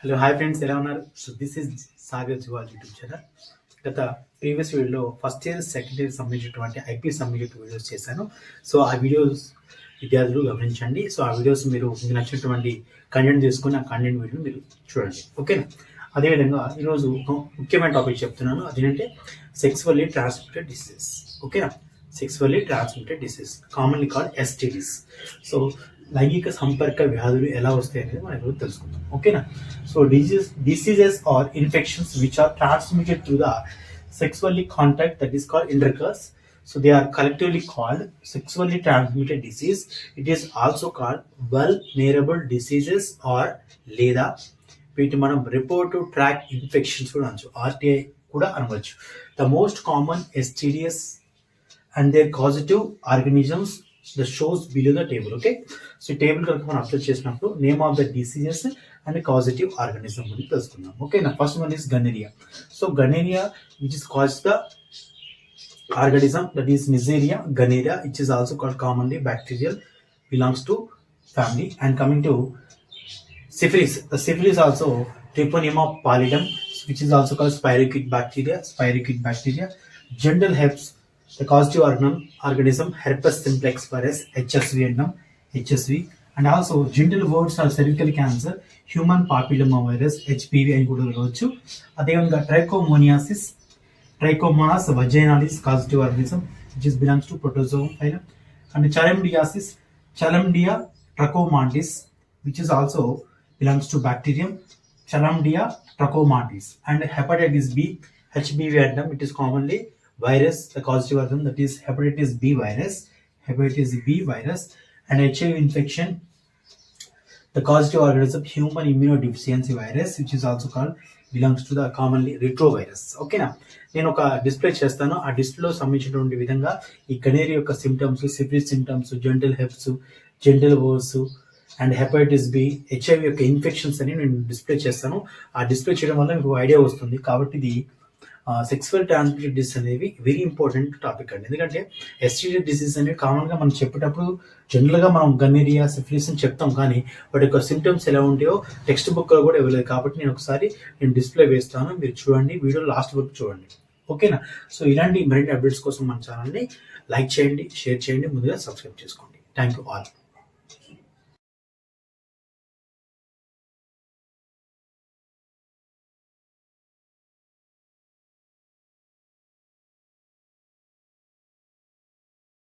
Hello hi friends, ఎలా ఉన్నారు? So this is Sagar Juval YouTube channel. గత ప్రీవియస్ వీడియోలో ఫస్ట్ ఇయర్ సెకండ్ ఇయర్ సంబంధించినటువంటి ఐపీ సంబంధించిన వీడియోస్ చేశాను. సో ఆ వీడియోస్ విద్యార్థులు గమనించండి. సో ఆ వీడియోస్ మీకు నచ్చినటువంటి కంటెంట్ తీసుకొని ఆ కంటెంట్ వీడియోని మీరు చూడండి, ఓకేనా? అదేవిధంగా ఈరోజు ఒక ముఖ్యమైన టాపిక్ చెప్తున్నాను, అదేంటంటే సెక్సువల్లీ ట్రాన్స్మిటెడ్ డిసీజెస్. ఓకేనా? Sexually transmitted disease, commonly called STDs. So లైంగిక సంపర్క వ్యాధులు ఎలా వస్తాయి అనేది మనం ఈరోజు తెలుసుకుందాం, ఓకేనా? So diseases or infections which are transmitted through the sexually contact, that is called intercourse. So they are collectively called sexually transmitted disease. It is also called vulnerable diseases or లేదా వీటి మనం రిపోర్టివ్ ట్రాక్ ఇన్ఫెక్షన్స్ కూడా అనొచ్చు, RTI కూడా అనవచ్చు. The most common STDs and their causative organisms the shows below the table. Okay, so ఈ table కనుక మనం అబ్జర్వ్ చేసినప్పుడు name of the diseases and causative organism గురించి తెలుసుకుందాం. ఓకేనా? First one is gonorrhoea. So gonorrhoea which is cause the organism, that is Neisseria gonorrhea, which is also called commonly bacterial, belongs to family. And coming to syphilis, the syphilis also Treponema pallidum, which is also called spirochete bacteria. Genital herpes, the causative organism herpes simplex virus, HSV and also genital warts or cervical cancer, human papilloma virus, HPV అని కూడా చూడవచ్చు. అదేవిధంగా Trichomonas vaginalis, causative organism, which belongs to protozoa phylum. And Chlamydiasis, Chlamydia trachomatis, which is also belongs to bacterium, Chlamydia trachomatis. And hepatitis B, HBV atom, it is commonly virus, the causative organism, that is hepatitis B virus. And HIV infection, the causative organism, human immunodeficiency virus, which is also called belongs to the commonly retrovirus. ఓకేనా? నేను ఒక display చేస్తాను. ఆ డిస్ప్లేలో సంబంధించినటువంటి విధంగా ఈ gonorrhoea యొక్క symptoms, syphilis symptoms, genital herpes, genital warts and hepatitis B, HIV యొక్క ఇన్ఫెక్షన్స్ అని నేను డిస్ప్లే చేస్తాను. ఆ డిస్ప్లే చేయడం వల్ల మీకు ఐడియా వస్తుంది. కాబట్టి ఇది సెక్సువల్ ట్రాన్స్మిటెడ్ డిసీజ్ అనేవి వెరీ ఇంపార్టెంట్ టాపిక్ అండి. ఎందుకంటే ఎస్టీడీ డిసీజ్ అనేవి కామన్గా మనం చెప్పేటప్పుడు జనరల్గా మనం గనేరియా, సిఫిలిస్ అని చెప్తాం, కానీ వాటి యొక్క సిమ్టమ్స్ ఎలా ఉంటాయో టెక్స్ట్ బుక్లో కూడా ఇవ్వలేదు. కాబట్టి నేను డిస్ప్లే వేస్తాను, మీరు చూడండి, వీడియో లాస్ట్ వరకు చూడండి, ఓకేనా? సో ఇలాంటి మరిన్ని అప్డేట్స్ కోసం మన ఛానల్ని లైక్ చేయండి, షేర్ చేయండి, ముందుగా సబ్స్క్రైబ్ చేసుకోండి. Thank you all.